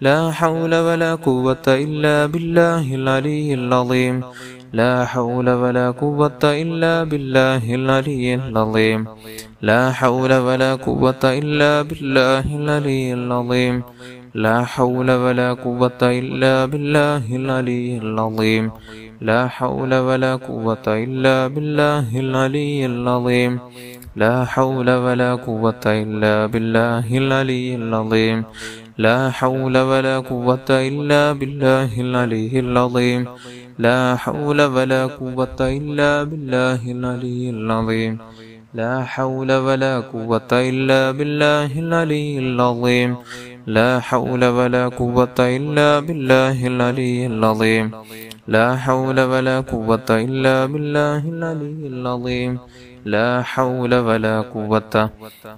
لا حول ولا قوة إلا بالله العلي العظيم لا حول ولا قوة إلا بالله العلي العظيم لا حول ولا قوة إلا بالله العلي العظيم لا حول ولا قوة إلا بالله العلي العظيم لا حول ولا قوة إلا بالله العلي العظيم لا حول ولا قوة إلا بالله العلي العظيم لا حول ولا قوة إلا بالله العلي العظيم لا حول ولا قوة إلا بالله العلي العظيم لا حول ولا قوة إلا بالله العلي العظيم لا حول ولا قوة إلا بالله العلي العظيم لا حول ولا قوة إلا بالله العلي العظيم لا حول ولا قوة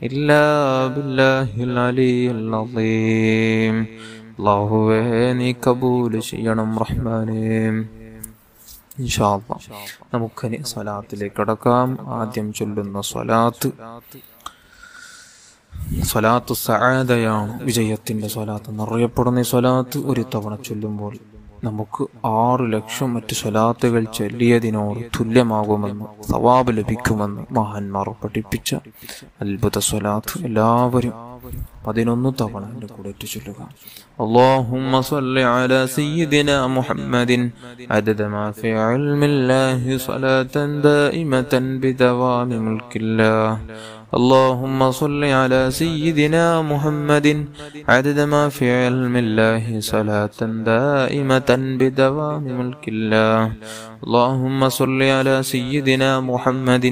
إلا بالله العلي العظيم അല്ലാഹുവേ നീ കബൂൽ ചെയ്യണം റഹ്മാനേ. ഇൻഷാ അല്ലാഹ് നമുക്കിനി സ്വലാത്തിലേക്ക് കടക്കാം. ആദ്യം ചൊല്ലുന്ന സ്വലാത്തു സഅദയാണ്, വിജയത്തിന്റെ സ്വലാത്ത് എന്നറിയപ്പെടുന്ന ഈ സ്വലാത്ത് ഒരു തവണ ചൊല്ലുമ്പോൾ നമുക്ക് 6 ലക്ഷം മറ്റ് സ്വലാത്തുകൾ ചൊല്ലിയതിനോട് തുല്യമാകുമെന്ന്, സവാബ് ലഭിക്കുമെന്ന് മഹാന്മാർ പഠിപ്പിച്ച അത്ഭുത സ്വലാത്ത് എല്ലാവരും 11 തവണ എൻ്റെ കൂടെ ചൊല്ലുക. اللهم صل على سيدنا محمد عدد ما في علم الله صلاة دائمة بدوام ملك الله. اللهم صل على سيدنا محمد عدد ما في علم الله صلاة دائمة بدوام ملك الله. اللهم صل على سيدنا محمد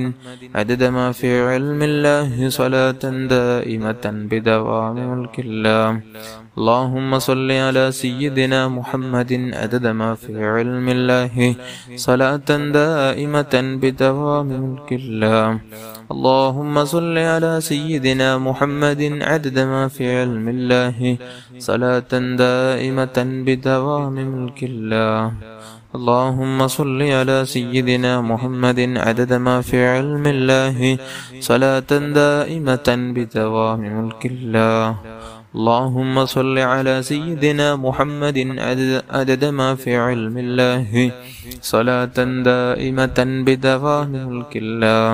عدد ما في علم الله صلاة دائمة بدوام ملك الله. اللهم صل على سيدنا محمد عدد ما في علم الله صلاة دائمة بدوام ملك الله. اللهم صل على سيدنا محمد عدد ما في علم الله صلاة دائمة بدوام ملك الله. اللهم صل على سيدنا محمد عدد ما في علم الله صلاة دائمة بدوام ملك الله. اللهم صل على سيدنا محمد عدد ما في علم الله صلاة دائمة بدوام ملك الله.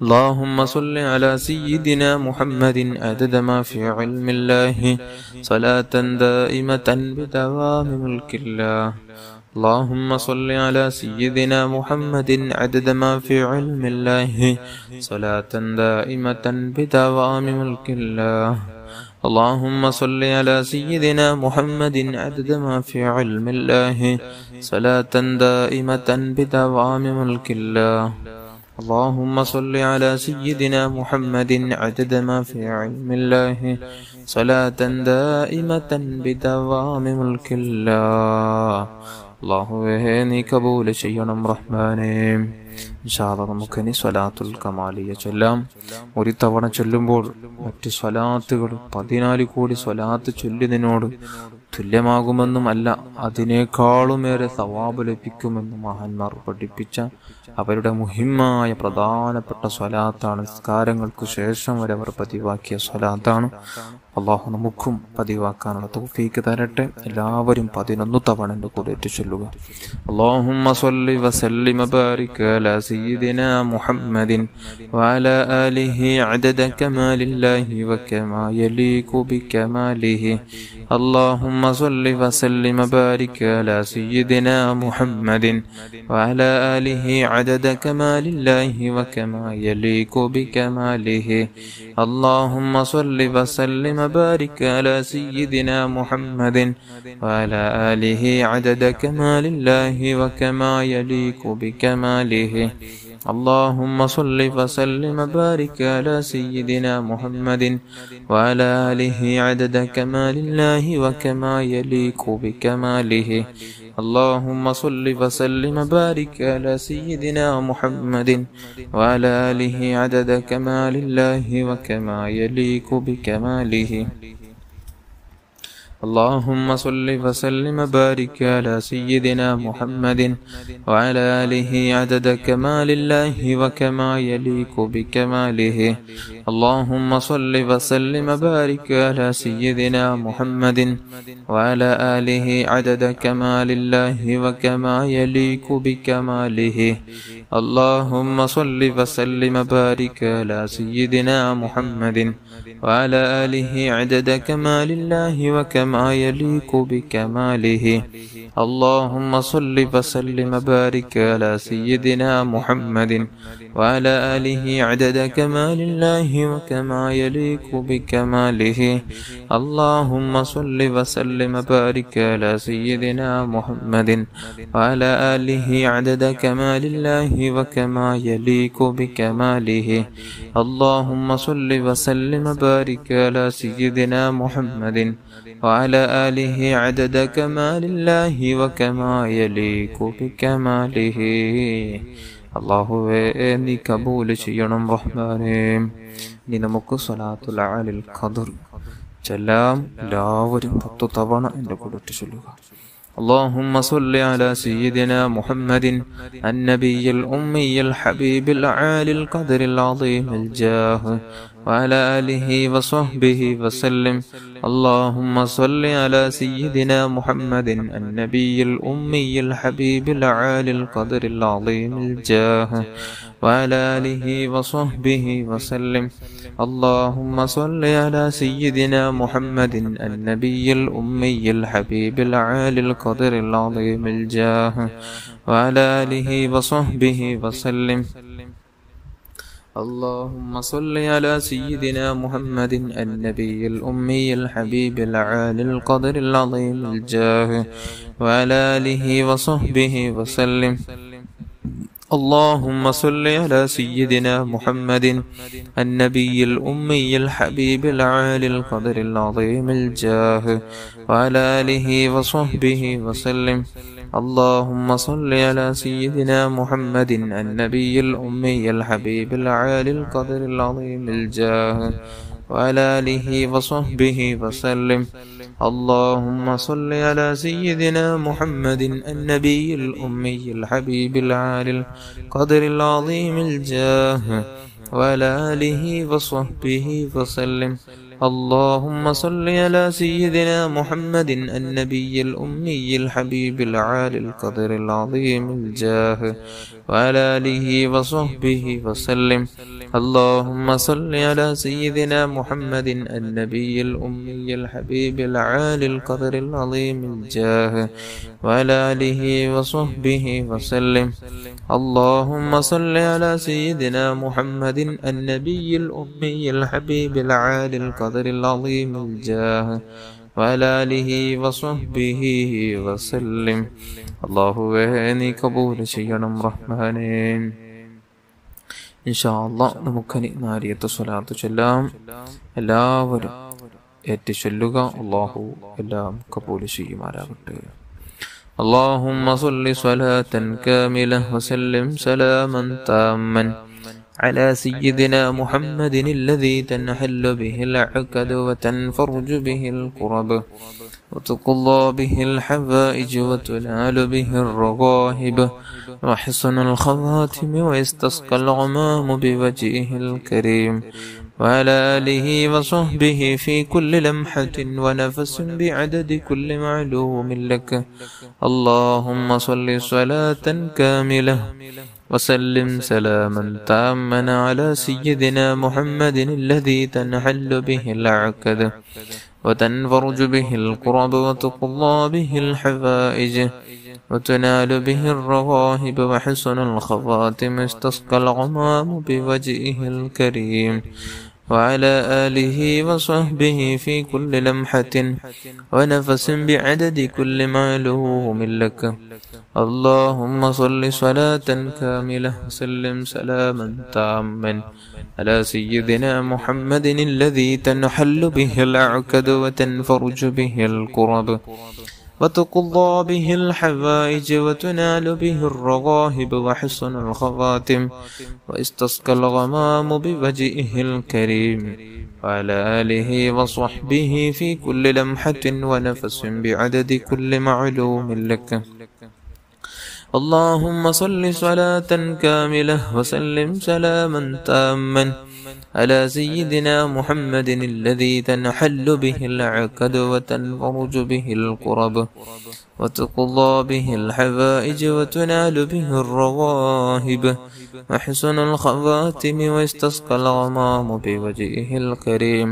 اللهم صل على سيدنا محمد عدد ما في علم الله صلاة دائمة بدوام ملك الله. اللهم صل على سيدنا محمد عدد ما في علم الله صلاة دائمة بدوام ملك الله. اللهم صل على سيدنا محمد عدد ما في علم الله صلاة دائمة بدوام ملك الله. اللهم صل على سيدنا محمد عدد ما في علم الله صلاة دائمة بدوام ملك الله. അല്ലാഹുവേ നീ കബൂൽ ചെയ്യണം റഹ്മാനേ. ഇൻഷാ അല്ലാഹ് നമുക്കിനി സ്വലാത്തുൽ കമാലിയ ചൊല്ലാം. ഒരു തവണ ചൊല്ലുമ്പോൾ മറ്റ് സ്വലാത്തുകൾ 14 കോടി സ്വലാത്ത് ചൊല്ലുന്നതിനോട് തുല്യമാകുമെന്നും അല്ല, അതിനേക്കാളുമേറെ സവാബ് ലഭിക്കുമെന്നും മഹാന്മാർ പഠിപ്പിച്ച അവരുടെ മുഹിമ്മായ പ്രധാനപ്പെട്ട സ്വലാത്താണ്. നിസ്കാരങ്ങൾക്ക് ശേഷം വരെ അവർ പതിവാക്കിയ സ്വലാത്താണ്. അള്ളാഹു നമുക്കും പതിവാക്കാനുള്ള തൗഫീക്ക് തരട്ടെ. എല്ലാവരും 11 തവണ എൻ്റെ കൂടെ ചൊല്ലുക. اللهم صل وسلم وبارك على سيدنا محمد وعلى آله عدد كمال الله وكما يليق بكماله. اللهم صل وسلم وبارك على سيدنا محمد وعلى آله عدد كمال الله وكما يليق بكماله. اللهم صل وسلم وبارك على سيدنا محمد وعلى آله عدد كمال الله وكما يليق بكماله. اللهم صل وسلم وبارك على سيدنا محمد وعلى آله عدد كمال الله وكما يليق بكماله. اللهم صل وسلم وبارك على سيدنا محمد وعلى آله عدد كمال الله وكما يليق بكماله. اللهم صل وسلم وبارك على سيدنا محمد وعلى آله عدد كمال الله وكما يليق بكماله. اللهم صل وسلم وبارك على سيدنا محمد وعلى آله عدد كمال الله وكما يليق بكماله. اللهم صل وسلم وبارك على سيدنا محمد وعلى آله عدد كمال الله وكما يليق بكماله. اللهم صل وسلم وبارك على سيدنا محمد وعلى آله عدد كمال الله وكما يليق بكماله. اللهم صل وسلم وبارك على سيدنا محمد وعلى آله عدد كمال الله وكما يليق بكماله. اللهم صل وسلم وبارك على سيدنا محمد وعلى آله عدد كمال الله وكما يليق بكماله. അല്ലാഹുവേ നീ കബൂൽ ചെയ്യണം റഹ്മാനേ. ഇനി നമുക്ക് സ്വലാത്തുൽ അലൽ ഖദർ ചൊല്ലാം. എല്ലാവരും 10 തവണ എൻ്റെ കൂടെ ചൊല്ലുക. اللهم صل على سيدنا محمد النبي الأمي الحبيب العالي القدر العظيم الجاه وعلى آله وصحبه وسلم. اللهم صل على سيدنا محمد النبي الأمي الحبيب العالي القدر العظيم الجاه وعلى آله وصحبه وسلم. اللهم صل على سيدنا محمد النبي الأمي الحبيب العالي القدر العظيم الجاه وعلى آله وصحبه وسلم. اللهم صل على سيدنا محمد النبي الأمي الحبيب العالي القدر العظيم الجاه وعلى آله وصحبه وسلم. اللهم صل على سيدنا محمد النبي الأمي الحبيب العالي القدر العظيم الجاه وعلى آله وصحبه وسلم. اللهم صل على سيدنا محمد النبي الأمي الحبيب العالي القدر العظيم الجاه وعلى آله وصحبه وسلم. اللهم صل على سيدنا محمد النبي الأمي الحبيب العالي القدر العظيم الجاه وعلى آله وصحبه وسلم. اللهم صل على سيدنا محمد النبي الأمي الحبيب العالي القدر العظيم الجاه وعلى آله وصحبه وسلم. اللهم صل على سيدنا محمد النبي الأمي الحبيب العالي القدر العظيم الجاه وعلى آله وصحبه وسلم. اللهم صل على سيدنا محمد النبي الأمي الحبيب العالي القدر العظيم الجاه وعلى آله وصحبه وسلم. അല്ലാഹുവേ നീ കബൂൽ ചെയ്യണം റഹ്മാനേ. ഇൻഷാ അല്ലാഹ് നമുക്കനി നാരിയത്ത് സ്വലാത്ത് ചൊല്ലാം. എല്ലാവരും ഏറ്റു ചൊല്ലുക. അല്ലാഹു എല്ലാം കബൂൽ ചെയ്യുമാറാകട്ടെ. اللهم صل صلاة كاملة وسلم سلاما تاما على سيدنا محمد الذي تنحل به العقد وتنفرج به الكرب وتقضى به الحوائج وتنال به الرغائب وحسن الخواتم ويستسقى الغمام بوجهه الكريم وعلى آله وصحبه في كل لمحة ونفس بعدد كل معلوم لك. اللهم صل صلاة كاملة وسلم سلاما تاما على سيدنا محمد الذي تنحل به العقد وتنفرج به الكرب وتقضى به الحوائج وتنال به الرغائب وحسن الخواتم استسقى الغمام بوجهه الكريم وعلى آله وصحبه في كل لمحة ونفس بعدد كل معلوم لك. اللهم صل صلاة كاملة وسلم سلاما تاما على سيدنا محمد الذي تنحل به العقد وتنفرج به الكرب وتقضى به الحوائج وتنال به الرغائب وحسن الخواتم واستسقى الغمام بوجهه الكريم وعلى آله وصحبه في كل لمحة ونفس بعدد كل معلوم لك. اللهم صل صلاة كاملة وسلم سلاما تاما على سيدنا محمد الذي تنحل به العقد وتنفرج به الكرب وتقضى به الحوائج وتنال به الرغائب وحسن الخواتم واستسقى الغمام بوجهه الكريم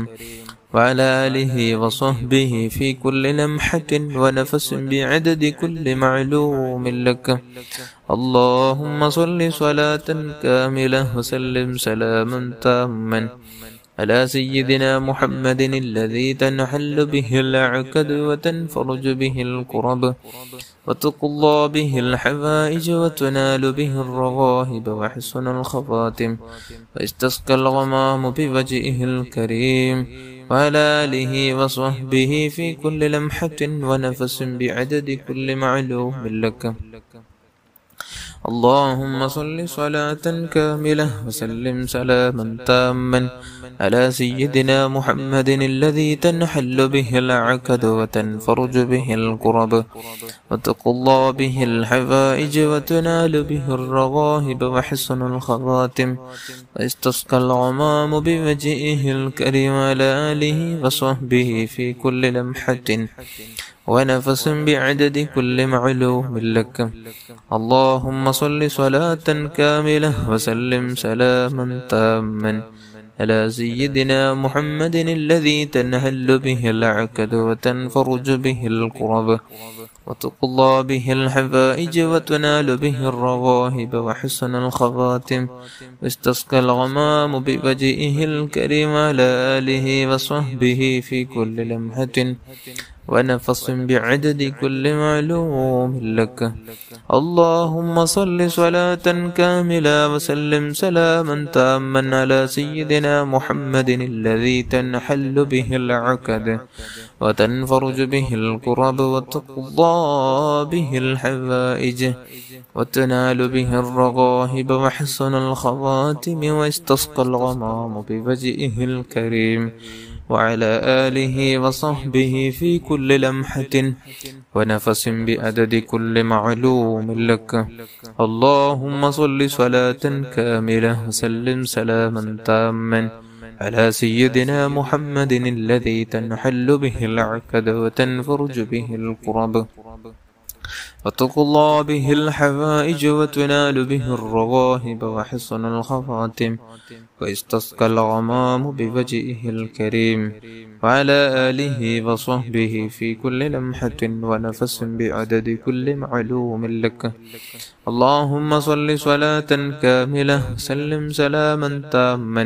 وعلى آله وصحبه في كل لمحة ونفس بعدد كل معلوم لك. اللهم صل صلاة كاملة وسلم سلاما تاما على سيدنا محمد الذي تنحل به العقد وتنفرج به الكرب وتقضى به الحوائج وتنال به الرغائب وحسن الخواتم واستسقى الغمام بوجهه الكريم وعلى آله وصحبه في كل لمحة ونفس بعدد كل معلوم لك. اللهم صل صلاة كاملة وسلم سلاما تاما على سيدنا محمد الذي تنحل به العقد وتنفرج به الكرب وتقضى به الحوائج وتنال به الرغائب وحسن الخواتم واستسقى الغمام بوجهه الكريم على آله وصحبه في كل لمحة ونفس بعدد كل معلوم لك. اللهم صل صلاة كاملة وسلم سلاما تاما على سيدنا محمد الذي تنحل به العقد وتنفرج به الكرب وتقضى به الحوائج وتنال به الرغائب وحسن الخواتم واستسقى الغمام بوجهه الكريم على آله وصحبه في كل لمحة ونفس بعدد كل معلوم لك. اللهم صل صلاة كاملة وسلم سلاما تاما على سيدنا محمد الذي تنحل به العقد وتنفرج به الكرب وتقضى به الحوائج وتنال به الرغائب وحسن الخواتم واستسقى الغمام بوجهه الكريم وعلى آله وصحبه في كل لمحة ونفس بعدد كل معلوم لك. اللهم صل صلاة كاملة وسلم سلاما تاما على سيدنا محمد الذي تنحل به العقد وتنفرج به الكرب وتقضى به الحوائج وتنال به الرغائب وحسن الخواتم واستسقى الغمام بوجهه الكريم وعلى آله وصحبه في كل لمحة ونفس بعدد كل معلوم لك. اللهم صل صلاة كاملة وسلم سلاما تاما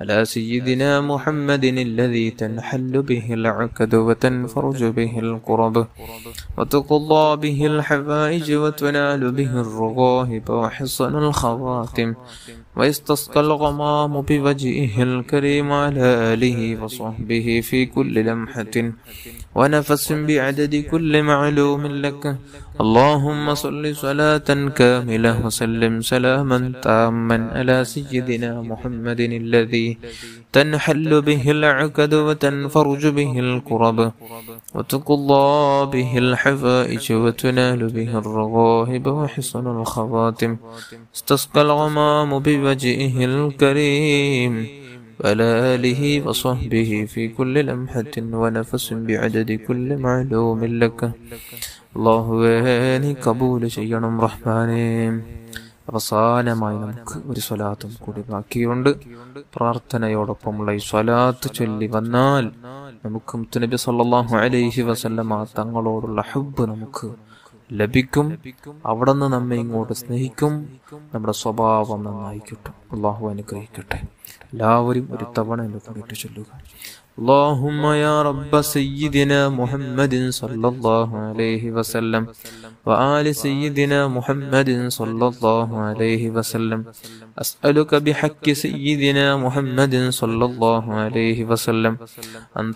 على سيدنا محمد الذي تنحل به العقد وتنفرج به الكرب وتقضى به الحوائج وتنال به الرغائب وحسن الخواتم ويستسقى الغمام بوجهه الكريم على آله وصحبه في كل لمحة ونفس بعدد كل معلوم لك. اللهم صل صلاة كاملة وسلم سلاما تاما على سيدنا محمد الذي تنحل به العقد وتنفرج به الكرب وتقضى به الحوائج وتنال به الرغائب وحسن الخواتم استسقى الغمام بوجهه الكريم وعلى آله وصحبه في كل لمحة ونفس بعدد كل معلوم لك. അല്ലാഹുവേ നീ കബൂൽ ചെയ്യണം റഹ്മാനേ. അവസാനമായി നമുക്ക് ഒരു സ്വലാത്തും കൂടി ബാക്കിയുണ്ട്. പ്രാർത്ഥനയോടൊപ്പമുള്ള ഈ സ്വലാത്ത് ചൊല്ലി വന്നാൽ നമുക്ക് മുത്തുനബി സല്ലല്ലാഹു അലൈഹി വസല്ലമ തങ്ങളോടുള്ള ഹുബ്ബ് നമുക്ക് ലഭിക്കും. അവിടെ നിന്ന് നമ്മെ ഇങ്ങോട്ട് സ്നേഹിക്കും. നമ്മുടെ സ്വഭാവം നന്നായി കിട്ടും. അല്ലാഹു അനുഗ്രഹിക്കട്ടെ. എല്ലാവരും ഒരു തവണ എന്നെ കൂടിയിട്ട് ചൊല്ലുക. اللهم يا رب سيدنا محمد صلى الله عليه وسلم وآل سيدنا محمد صلى الله عليه وسلم أسألك بحق سيدنا محمد صلى الله عليه وسلم أن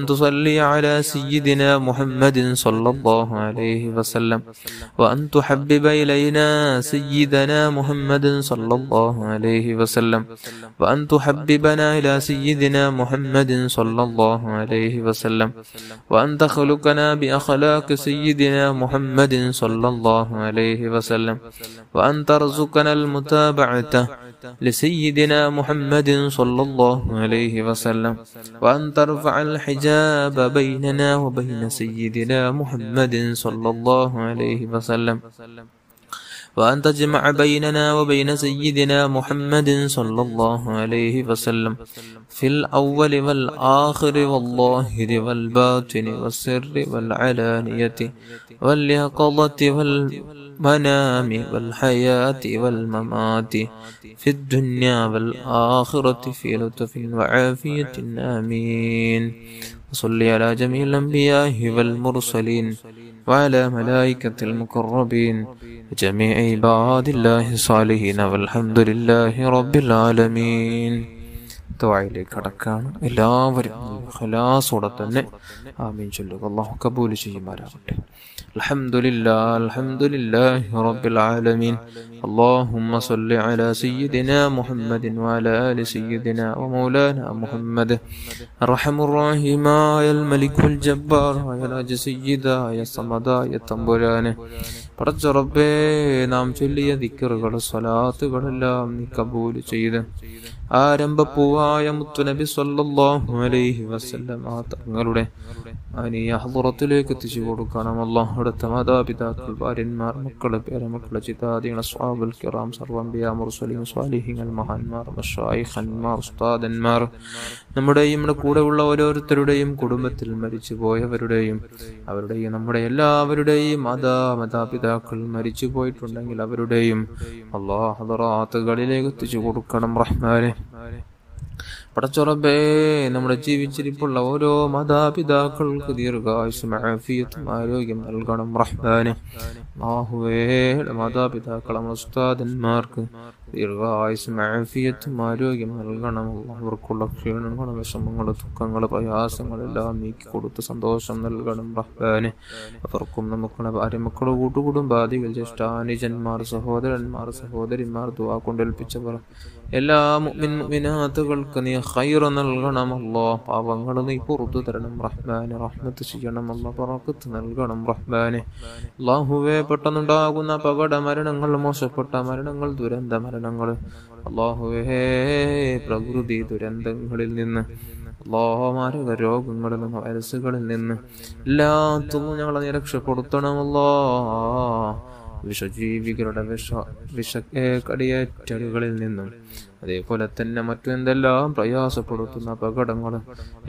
تصلي على سيدنا محمد صلى الله عليه وسلم وأن تحبب إلينا سيدنا محمد صلى الله عليه وسلم وأن تحببنا إلى سيدنا محمد صلى الله عليه وسلم وأن تخلقنا بأخلاق سيدنا محمد صلى الله عليه وسلم وأن ترزقنا المتابعة لسيدنا محمد صلى الله عليه وسلم وأن ترفع الحجاب بيننا وبين سيدنا محمد صلى الله عليه وسلم وأن تجمع بيننا وبين سيدنا محمد صلى الله عليه وسلم في الأول والآخر والظاهر والباطن والسر والعلانية واليقظة والمنام والحياة والممات في الدنيا والآخرة في لطف وعافية آمين. وصل على جميع الأنبياء والمرسلين وعلى ملائكة المقربين وجميع عباد الله الصالحين والحمد لله رب العالمين. ദുആയിലേക്ക് കടക്കാണ്. എല്ലാവരും ഖലാസോടെ തന്നെ ആമീൻ ചൊല്ലുക. അല്ലാഹു കബൂൽ ചെയ്യുമാറാകട്ടെ. അൽഹംദുലില്ലാഹി റബ്ബിൽ ആലമീൻ. اللهم صل على سيدنا محمد وعلى آل سيدنا ومولانا محمد الرحم الرحيم يا الملك الجبار يا راج سيدا يا صمد يا തമ്പുരാനെ പടച്ച റബ്ബേ, നാം ചൊല്ലിയ ദിക്റുകൾ സ്വലാത്തുകളെല്ലാം നീ കബൂൽ ചെയ്ത് ആരംഭപ്പൂവായ മുത്തുനബി സ്വല്ലല്ലാഹു അലൈഹി വസല്ലം തങ്ങളുടെ ഹളറത്തിലേക്ക് എത്തിച്ചു കൊടുക്കണം. അല്ലാഹ് അടുത്ത മാതാപിതാക്കൾ, ഭാര്യന്മാർ, മക്കള്, പേരമക്കള്, ചിതാദികൾ, സ്വഹാബുൽ കിറാം, സർവ്വഅംബിയാ മുർസലീൻ, സ്വാലിഹീങ്ങൾ, മഹാന്മാർ, മശായിഖന്മാർ, ഉസ്താദന്മാർ, നമ്മുടെയും നമ്മുടെ കൂടെയുള്ള ഓരോരുത്തരുടെയും കുടുംബത്തിൽ മരിച്ചു പോയവരുടെയും അവരുടെയും നമ്മുടെ എല്ലാവരുടെയും മാതാപിതാക്കൾ മരിച്ചു പോയിട്ടുണ്ടെങ്കിൽ അവരുടെയും അല്ലാഹ് ഹളറാത്തുകളിലേക്ക് എത്തിച്ചു കൊടുക്കണം റഹ്മാനെ. പടച്ചറബേ, നമ്മുടെ ജീവിച്ചിരിപ്പുള്ള ഓരോ മാതാപിതാക്കൾക്ക് ദീർഘായുസ്സും ആഫിയത്തും ആരോഗ്യം നൽകണം റഹ്മാനെ. അല്ലാഹുവേ, മാതാപിതാക്കൾ, നമ്മുടെ ഉസ്താദന്മാർക്ക് ദീർഘായുസ്സും ആഫിയത്തും ആരോഗ്യം നൽകണം. അവർക്കുള്ള ക്ഷീണങ്ങൾ, വിഷമങ്ങൾ, ദുഃഖങ്ങൾ, പ്രയാസങ്ങളെല്ലാം നീക്കി കൊടുത്ത് സന്തോഷം നൽകണം റഹ്മാനെ. അവർക്കും നമുക്കുള്ള ഭാര്യമക്കൾ, കൂട്ടുകുടുംബാദികൾ, ജ്യേഷ്ഠാനുജന്മാർ, സഹോദരന്മാർ, സഹോദരിമാർ, ദുആ കൊണ്ടേൽപ്പിച്ചവർ എല്ലാ മുഅ്മിനാത്തുകൾക്ക് നീ ഖൈർ നൽകണം അല്ലാഹ്. പാവങ്ങൾ നീ പുറത്തു തരണം റഹ്മാനെ. റഹ്മത്ത് ചെയ്യണം അല്ലാഹ്. ബറക്കത്ത് നൽകണം റഹ്മാനെ. അല്ലാഹുവേ, പെട്ടെന്നുണ്ടാകുന്ന അപകട മരണങ്ങൾ, മോശപ്പെട്ട മരണങ്ങൾ, ദുരന്ത മരണങ്ങൾ, അല്ലാഹുവേ, പ്രകൃതി ദുരന്തങ്ങളിൽ നിന്ന്, അല്ലാഹ്, മാരക രോഗങ്ങളിൽ നിന്ന്, വൈറസുകളിൽ നിന്ന് എല്ലാത്തും ഞങ്ങളെ നീ രക്ഷപ്പെടുത്തണം അല്ലാഹ്. വിഷജീവികളുടെ കടിയേറ്റലുകളിൽ നിന്നും അതേപോലെ തന്നെ മറ്റു എന്തെല്ലാം പ്രയാസപ്പെടുത്തുന്ന അപകടങ്ങൾ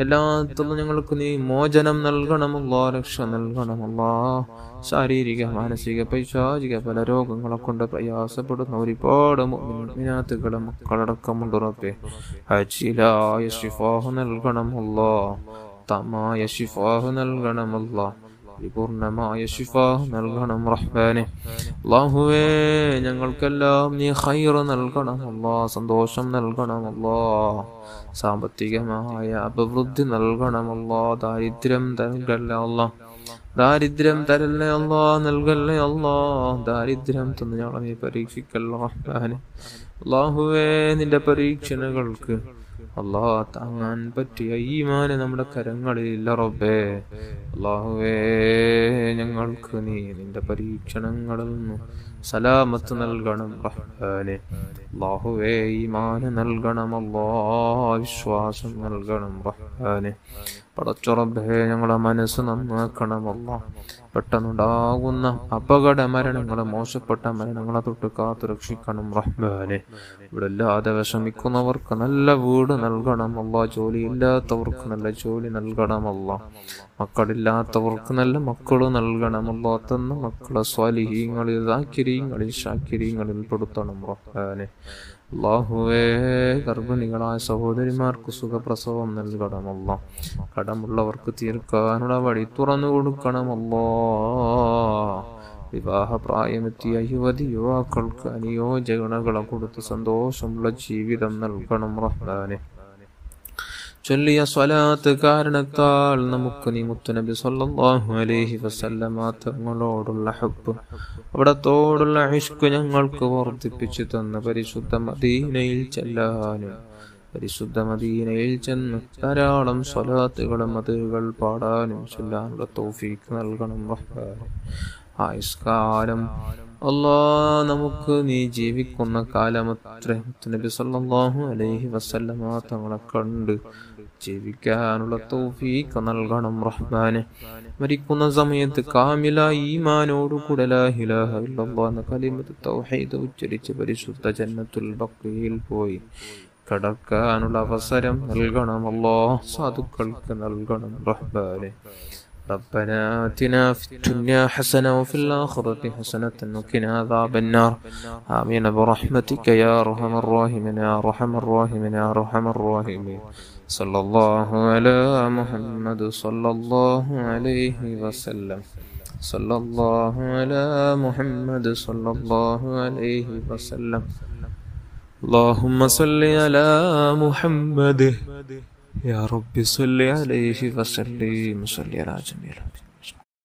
എല്ലാത്തിലും ഞങ്ങൾക്ക് നീ മോചനം നൽകണമല്ലോ, രക്ഷ നൽകണമല്ലോ. ശാരീരിക, മാനസിക, പൈശാചിക പല രോഗങ്ങളെ കൊണ്ട് പ്രയാസപ്പെടുന്ന ഒരുപാട് മുഅ്മിനാത്തുകളെ മക്കളടക്കമുണ്ട് റബ്ബേ. അജിലായ ശിഫാഹ് നൽകണമല്ലോ, തമായ ശിഫാഹ് നൽകണമല്ലോ, പൂർണ്ണമായ ശിഫാഹ് നൽകണം റഹ്മാനെ. അല്ലാഹുവേ, ഞങ്ങൾക്കെല്ലാം നീ ഖൈർ നൽകണമല്ലോ, സന്തോഷം നൽകണമല്ലോ, സാമ്പത്തികമായ അഭിവൃദ്ധി നൽകണമല്ലോ, ദാരിദ്ര്യം നൽകല്ലേ അല്ലാ, ദാരിദ്ര്യം തരല്ലേ അല്ലാ, നൽകല്ലേ അല്ലാ, ദാരിദ്ര്യം തന്ന് ഞങ്ങളെ നീ പരീക്ഷിക്കല്ലോ റഹ്മാനെ. അല്ലാഹുവേ, നിന്റെ പരീക്ഷണങ്ങൾക്ക് അല്ലാഹ് താങ്ങാൻ പറ്റിയ ഈമാന് നമ്മുടെ കരങ്ങളിലില്ല റബ്ബേ. അല്ലാഹുവേ, ഞങ്ങൾക്ക് നീ നിന്റെ പരീക്ഷണങ്ങളിൽ നിന്ന് സലാമത്ത് നൽകണം റഹ്മാനെ. അല്ലാഹുവേ, ഈമാന് നൽകണം അല്ലാഹ്, വിശ്വാസം നൽകണം റഹ്മാനെ. പടച്ച റബ്ബേ, ഞങ്ങളെ മനസ്സ് നന്നാക്കണമല്ലോ. പെട്ടെന്നുണ്ടാകുന്ന അപകട മരണങ്ങളെ, മോശപ്പെട്ട മരണങ്ങളെ തൊട്ട് കാത്തു രക്ഷിക്കണം റഹ്മാനെ. ഇവിടെ ഇല്ലാതെ വിഷമിക്കുന്നവർക്ക് നല്ല വീട് നൽകണമല്ലോ, ജോലിയില്ലാത്തവർക്ക് നല്ല ജോലി നൽകണമല്ലോ, മക്കളില്ലാത്തവർക്ക് നല്ല മക്കള് നൽകണമല്ലോ. തന്ന മക്കളെ സ്വാലിഹീങ്ങളിൽ, ദാക്കിരീങ്ങളിൽ, ഷാക്കിരീങ്ങളിൽ പെടുത്തണം റഹ്മാനെ. അല്ലാഹുവേ ഗർഭിണികളായ സഹോദരിമാർക്ക് സുഖപ്രസവം നൽകണമല്ലോ. കടമുള്ളവർക്ക് തീർക്കാനുള്ള വഴി തുറന്നു കൊടുക്കണമല്ലോ. വിവാഹപ്രായമെത്തിയ യുവതി യുവാക്കൾക്ക് അനുയോജ്യഗുണങ്ങളെ കൊടുത്ത് സന്തോഷമുള്ള ജീവിതം നൽകണം റഹ്മാനെ. ചൊല്ലിയ സ്വലാത്ത് കാരണത്താൽ നമുക്ക് നീ മുത്തുനബി സ്വല്ലല്ലാഹു അലൈഹി വസല്ലമ തങ്ങളോടുള്ള ഹബ്ബ്, അവിടത്തോടുള്ള ഇഷ്ക് ഞങ്ങൾക്ക് വർദ്ധിപ്പിച്ചു തന്ന പരിശുദ്ധ മദീനയിൽ ചെല്ലാനും പരിശുദ്ധ മദീനയിൽ ചെന്ന് ധാരാളം സ്വലാത്തുകളും മദ്ഹുകൾ പാടാനും ചൊല്ലാനുള്ള തൗഫീഖ് നൽകണം റഹ്മാനെ. ആയുഷ്കാലം അല്ലാഹ് നമുക്ക് നീ ജീവിക്കുന്ന കാലമത്ര നബി സല്ലല്ലാഹു അലൈഹി വസല്ലമ തങ്ങളെ കണ്ട് ജീവിക്കാനുള്ള തൗഫീഖ് നൽകണം റഹ്മാനെ. മരിക്കുന്ന സമയത്ത് കാമില ഈമാനോടുകൂടെ ലാ ഇലാഹ ഇല്ലല്ലാഹ് എന്ന കലിമത്ത് തൗഹീദ് ഉച്ചരിച്ച് പരിശുദ്ധ ജന്നത്തുൽ ബഖീയിൽ പോയി കടക്കാനുള്ള അവസരം നൽകണം അല്ലാഹ്. സാധുക്കൾക്ക് നൽകണം റഹ്മാനെ. ربنا آتنا في الدنيا حسنة وفي الآخرة حسنة وقنا عذاب النار آمين برحمتك يا أرحم الراحمين يا أرحم الراحمين يا أرحم الراحمين. صلى الله على محمد صلى الله عليه وسلم. صلى الله على محمد صلى الله عليه وسلم. اللهم صل على محمد يا رب صل عليه وسلم. صل على جميع